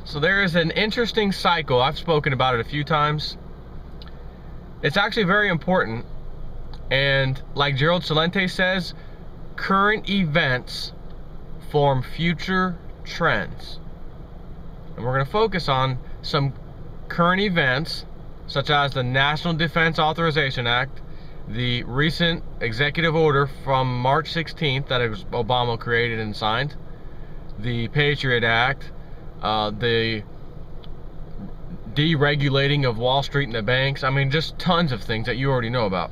So there is an interesting cycle. I've spoken about it a few times. It's actually very important. And like Gerald Celente says, current events form future trends. And we're going to focus on some current events, such as the National Defense Authorization Act, the recent executive order from March 16th that Obama created and signed, the Patriot Act, the deregulating of Wall Street and the banks. I mean, just tons of things that you already know about.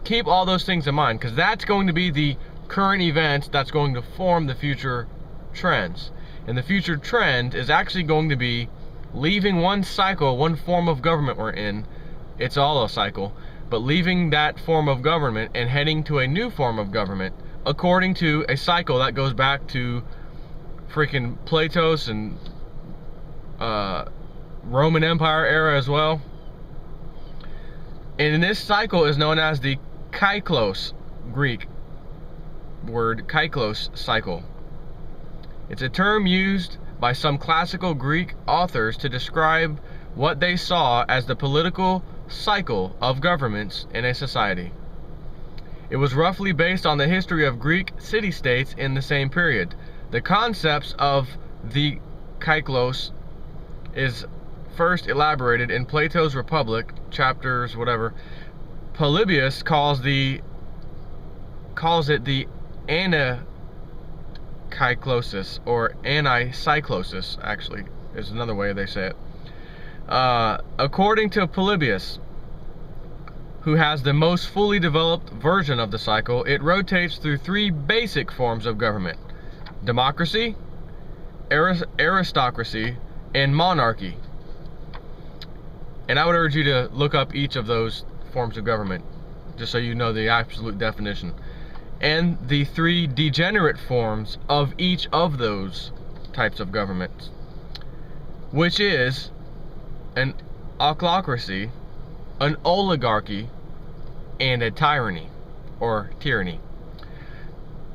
Keep all those things in mind, because that's going to be the current events that's going to form the future trends. And the future trend is actually going to be leaving one cycle, one form of government we're in. It's all a cycle, but leaving that form of government and heading to a new form of government according to a cycle that goes back to freaking Plato's and Roman Empire era as well. And this cycle is known as the Kyklos, Greek word Kyklos cycle. It's a term used by some classical Greek authors to describe what they saw as the political cycle of governments in a society. It was roughly based on the history of Greek city-states in the same period. The concepts of the Kyklos is first elaborated in Plato's Republic, chapters whatever. Polybius calls it the anakyclosis, or anicyclosis, actually is another way they say it. According to Polybius, who has the most fully developed version of the cycle, it rotates through three basic forms of government: democracy, aristocracy, and monarchy. And I would urge you to look up each of those forms of government, just so you know the absolute definition, and the three degenerate forms of each of those types of governments, which is an ochlocracy, an oligarchy, and a tyranny, or tyranny.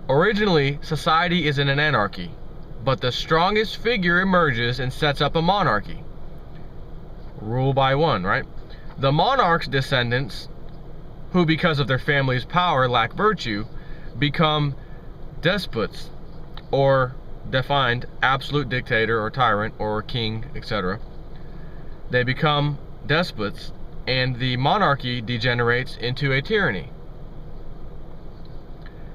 Originally, society is in an anarchy, but the strongest figure emerges and sets up a monarchy. Rule by one, right? The monarch's descendants, who because of their family's power lack virtue, become despots, or defined absolute dictator or tyrant or king, etc. They become despots, and the monarchy degenerates into a tyranny.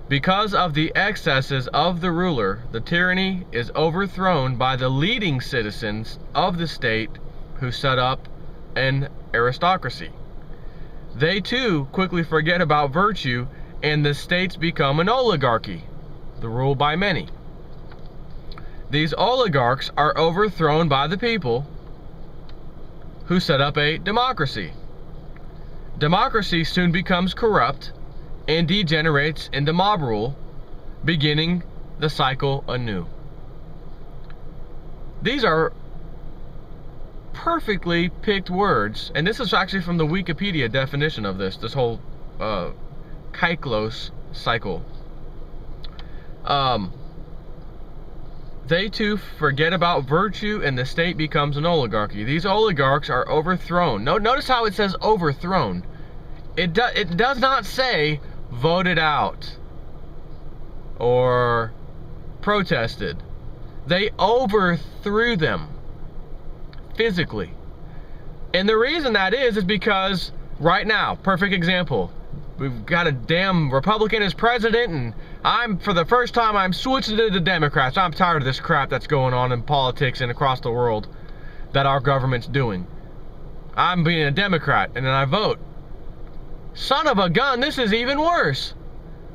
Because of the excesses of the ruler, the tyranny is overthrown by the leading citizens of the state who set up an aristocracy. They too quickly forget about virtue, and the states become an oligarchy, the rule by many. These oligarchs are overthrown by the people who set up a democracy. Democracy soon becomes corrupt and degenerates into mob rule, beginning the cycle anew. These are perfectly picked words, and this is actually from the Wikipedia definition of this whole Kyklos cycle. They too forget about virtue, and the state becomes an oligarchy. These oligarchs are overthrown. Notice how it says overthrown. It does not say voted out or protested. They overthrew them physically. And the reason that is because right now, perfect example, we've got a damn Republican as president, and for the first time, I'm switching to the Democrats. I'm tired of this crap that's going on in politics and across the world that our government's doing. I'm being a Democrat, and then I vote. Son of a gun, this is even worse.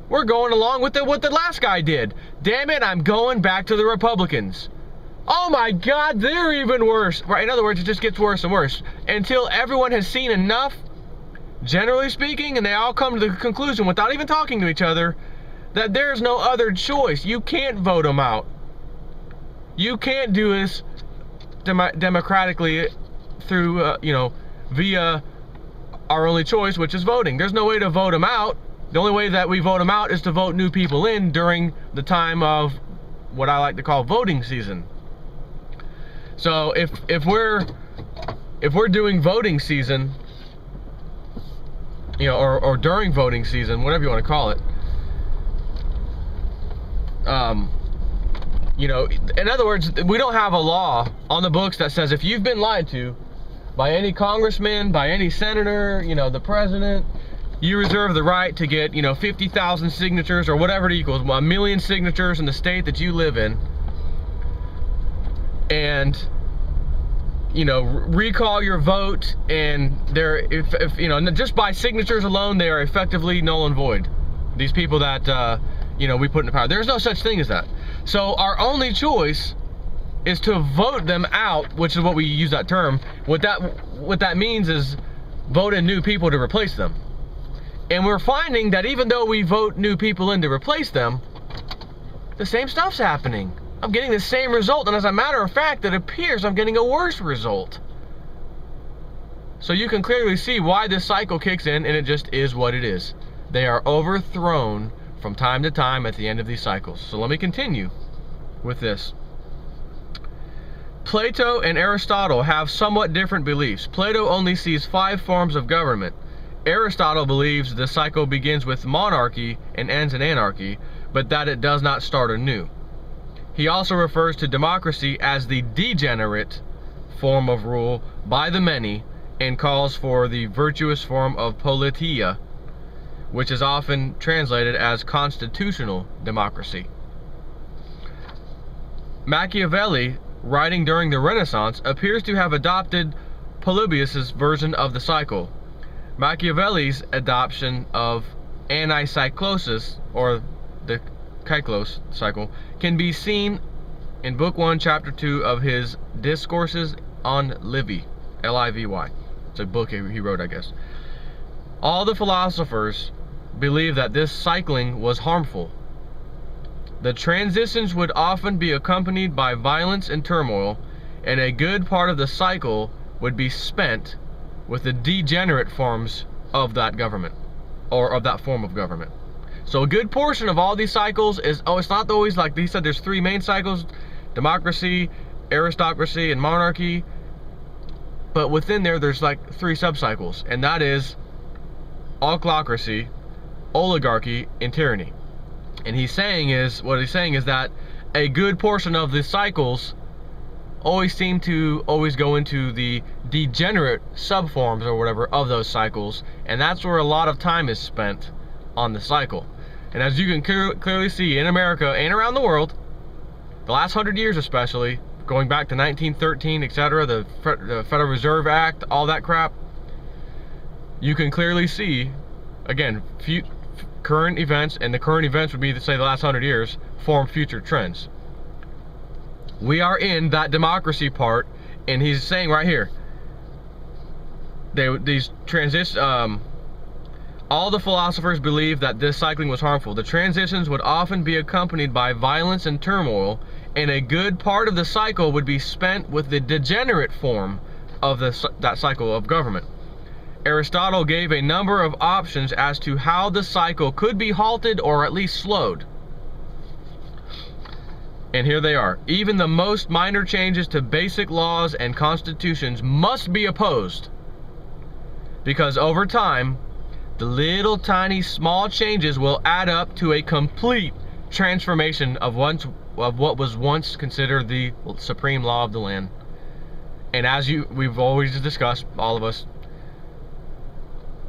We're going along with what the last guy did. Damn it, I'm going back to the Republicans. Oh my God, they're even worse. Right? In other words, it just gets worse and worse until everyone has seen enough, generally speaking, and they all come to the conclusion without even talking to each other that there's no other choice. You can't vote them out. You can't do this democratically through, via our only choice, which is voting. There's no way to vote them out. The only way that we vote them out is to vote new people in during the time of what I like to call voting season. So if we're doing voting season, you know, or during voting season, whatever you want to call it, you know, in other words, we don't have a law on the books that says if you've been lied to by any congressman, by any senator, you know, the president, you reserve the right to get, you know, 50,000 signatures or whatever it equals, 1 million signatures in the state that you live in, and, you know, recall your vote, and they're, if you know, just by signatures alone, they are effectively null and void. These people that, you know, we put in power. There's no such thing as that. So our only choice is to vote them out, which is what we use that term. What that means is vote in new people to replace them. And we're finding that even though we vote new people in to replace them, the same stuff's happening. I'm getting the same result, and as a matter of fact, it appears I'm getting a worse result. So you can clearly see why this cycle kicks in, and it just is what it is. They are overthrown from time to time at the end of these cycles. So let me continue with this. Plato and Aristotle have somewhat different beliefs. Plato only sees 5 forms of government. Aristotle believes the cycle begins with monarchy and ends in anarchy, but that it does not start anew. He also refers to democracy as the degenerate form of rule by the many, and calls for the virtuous form of politia, which is often translated as constitutional democracy. Machiavelli, writing during the Renaissance, appears to have adopted Polybius's version of the cycle. Machiavelli's adoption of anicyclosis, or the Kyklos cycle, can be seen in Book 1, Chapter 2 of his Discourses on Livy, L-I-V-Y. It's a book he wrote, I guess. All the philosophers believed that this cycling was harmful. The transitions would often be accompanied by violence and turmoil, and a good part of the cycle would be spent with the degenerate forms of that government, or of that form of government. So a good portion of all these cycles is, it's not always like he said, there's 3 main cycles: democracy, aristocracy, and monarchy. But within there's like 3 subcycles, and that is autocracy, oligarchy, and tyranny. And what he's saying is that a good portion of the cycles always seem to go into the degenerate subforms or whatever of those cycles, and that's where a lot of time is spent on the cycle. And as you can clearly see in America and around the world, the last 100 years especially, going back to 1913, etc., the Federal Reserve Act, all that crap, you can clearly see, again, current events, and the current events would be, say, the last 100 years, form future trends. We are in that democracy part, and he's saying right here, all the philosophers believed that this cycling was harmful. The transitions would often be accompanied by violence and turmoil, and a good part of the cycle would be spent with the degenerate form of that cycle of government. Aristotle gave a number of options as to how the cycle could be halted or at least slowed. And here they are. Even the most minor changes to basic laws and constitutions must be opposed, because over time, the little tiny small changes will add up to a complete transformation of what was once considered the supreme law of the land. And as we've always discussed, all of us,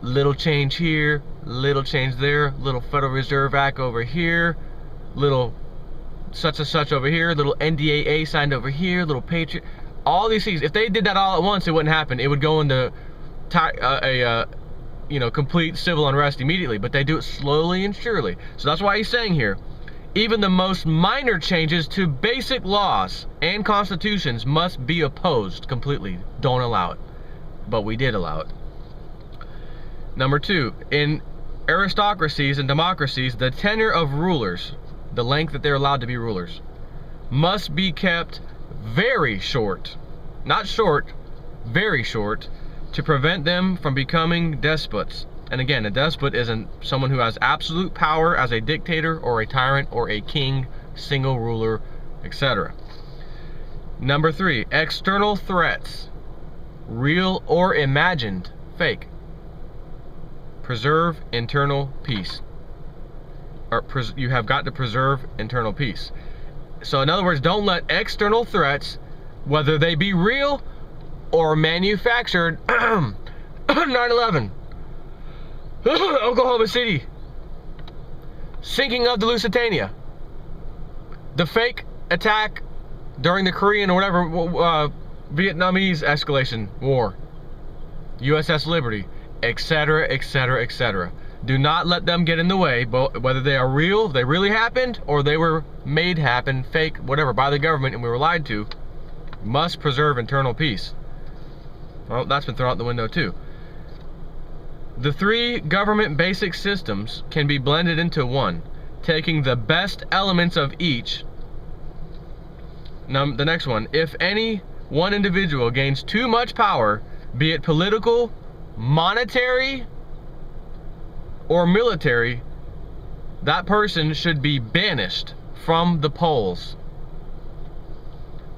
little change here, little change there, little Federal Reserve Act over here, little such and such over here, little NDAA signed over here, little Patriot, all these things. If they did that all at once, it wouldn't happen. It would go into complete civil unrest immediately. But they do it slowly and surely. So that's why he's saying here, even the most minor changes to basic laws and constitutions must be opposed completely. Don't allow it. But we did allow it. Number 2, in aristocracies and democracies, the tenure of rulers, the length that they're allowed to be rulers, must be kept very short. Not short, very short, to prevent them from becoming despots. And again, a despot isn't someone who has absolute power as a dictator or a tyrant or a king, single ruler, etc. Number 3, external threats, real or imagined, fake. Preserve internal peace. Or you have got to preserve internal peace. So in other words, don't let external threats, whether they be real or manufactured, 9/11, Oklahoma City, sinking of the Lusitania, the fake attack during the Korean or whatever Vietnamese escalation war, USS Liberty, etc., etc., etc. Do not let them get in the way, whether they are real, they really happened, or they were made happen, fake, whatever, by the government, and we were lied to. Must preserve internal peace. Well, that's been thrown out the window too. The 3 government basic systems can be blended into one, taking the best elements of each. Now, the next one, if any one individual gains too much power, be it political, monetary, or military, that person should be banished from the polls.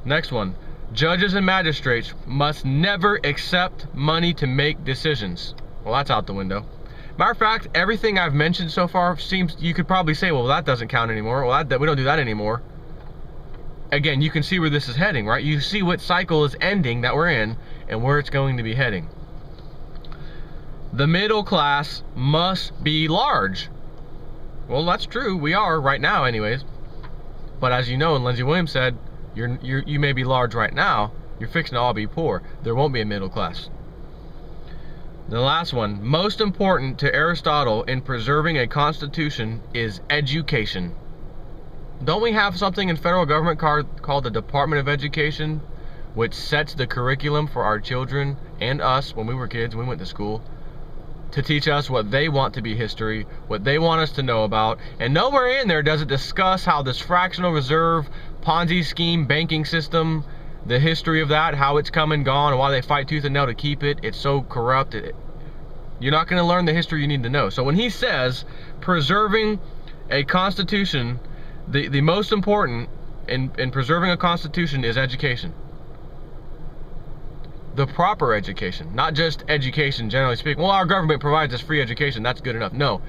Next one, judges and magistrates must never accept money to make decisions. Well, that's out the window. Matter of fact, everything I've mentioned so far seems, you could probably say, well, that doesn't count anymore. Well, we don't do that anymore. Again, you can see where this is heading, right? You see what cycle is ending that we're in and where it's going to be heading. The middle class must be large. Well, that's true. We are right now anyways. But as you know, and Lindsey Williams said, you may be large right now. You're fixing to all be poor. There won't be a middle class. The last one, most important to Aristotle in preserving a constitution is education. Don't we have something in federal government called the Department of Education, which sets the curriculum for our children and us when we were kids, when we went to school, to teach us what they want to be history, what they want us to know about. And nowhere in there does it discuss how this fractional reserve, Ponzi scheme, banking system, the history of that, how it's come and gone, and why they fight tooth and nail to keep it. It's so corrupt. You're not going to learn the history you need to know. So when he says preserving a constitution, the most important in preserving a constitution is education. The proper education, not just education generally speaking. Well, our government provides us free education, that's good enough. No,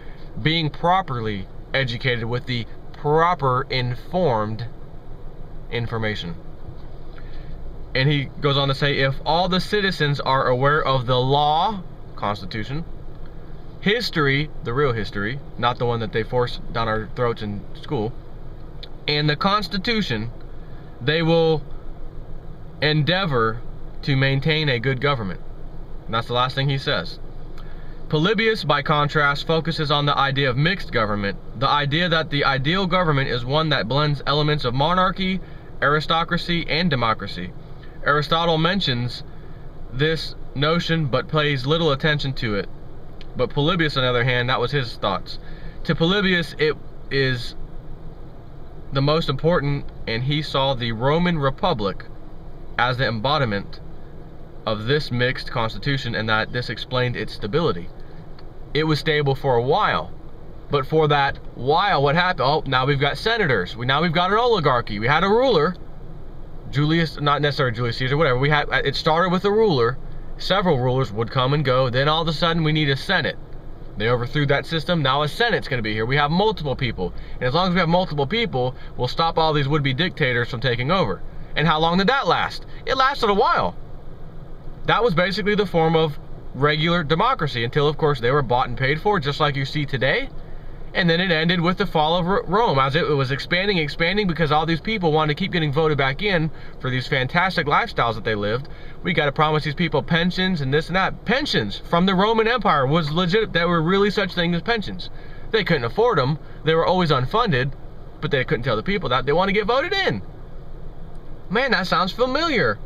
being properly educated with the proper informed information. And he goes on to say, if all the citizens are aware of the law, Constitution, history, the real history, not the one that they force down our throats in school, and the Constitution, they will endeavor to maintain a good government. And that's the last thing he says. Polybius, by contrast, focuses on the idea of mixed government, the idea that the ideal government is one that blends elements of monarchy, aristocracy, and democracy. Aristotle mentions this notion but pays little attention to it. But Polybius, on the other hand, that was his thoughts. To Polybius, it is the most important, and he saw the Roman Republic as the embodiment of this mixed constitution, and that this explained its stability. It was stable for a while, but for that while, what happened? Oh, now we've got senators. Now we've got an oligarchy. We had a ruler, Julius, not necessarily Julius Caesar, whatever. It started with a ruler. Several rulers would come and go. Then all of a sudden, we need a senate. They overthrew that system. Now a senate's going to be here. We have multiple people, and as long as we have multiple people, we'll stop all these would-be dictators from taking over. And how long did that last? It lasted a while. That was basically the form of regular democracy until, of course, they were bought and paid for, just like you see today. And then it ended with the fall of Rome, as it was expanding because all these people wanted to keep getting voted back in for these fantastic lifestyles that they lived. We got to promise these people pensions and this and that. Pensions from the Roman Empire was legit. There were really such things as pensions. They couldn't afford them. They were always unfunded, but they couldn't tell the people that they want to get voted in. Man, that sounds familiar.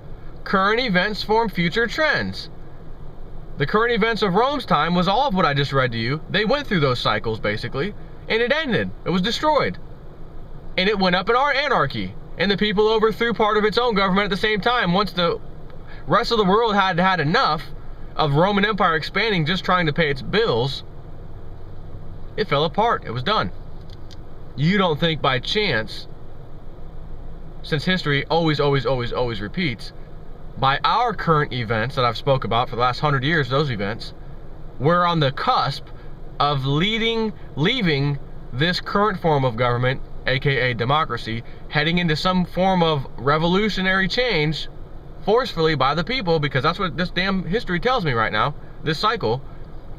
Current events form future trends. The current events of Rome's time was all of what I just read to you. They went through those cycles, basically, and it ended. It was destroyed. And it went up in our anarchy. And the people overthrew part of its own government at the same time. Once the rest of the world had had enough of Roman Empire expanding, just trying to pay its bills, it fell apart. It was done. You don't think by chance since history always repeats, by our current events that I've spoke about for the last 100 years, those events, we're on the cusp of leaving this current form of government, aka democracy, heading into some form of revolutionary change forcefully by the people, because that's what this damn history tells me right now, this cycle.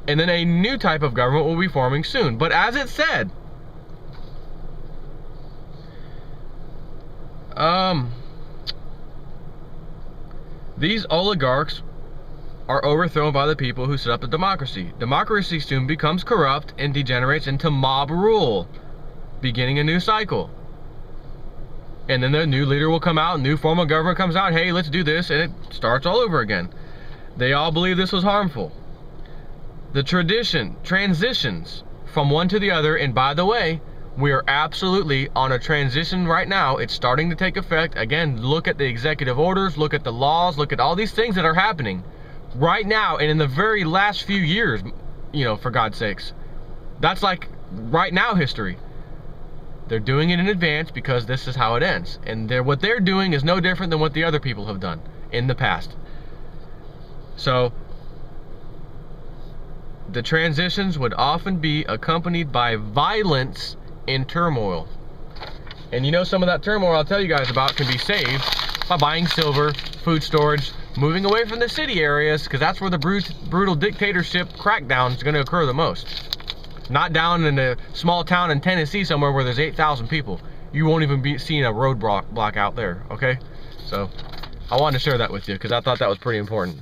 And then a new type of government will be forming soon. But as it said, these oligarchs are overthrown by the people who set up the democracy. Democracy soon becomes corrupt and degenerates into mob rule, beginning a new cycle. And then the new leader will come out, new form of government comes out, hey, let's do this, and it starts all over again. They all believe this was harmful. The transitions from one to the other, and by the way, we are absolutely on a transition right now. It's starting to take effect. Again, look at the executive orders, look at the laws, look at all these things that are happening right now and in the very last few years, you know, for God's sakes. That's like right now history. They're doing it in advance because this is how it ends. And what they're doing is no different than what the other people have done in the past. So, the transitions would often be accompanied by violence and turmoil. And you know, some of that turmoil I'll tell you guys about can be saved by buying silver, food storage, moving away from the city areas, because that's where the brutal dictatorship crackdown is going to occur the most. Not down in a small town in Tennessee somewhere where there's 8,000 people. You won't even be seeing a roadblock out there, okay? So, I wanted to share that with you because I thought that was pretty important.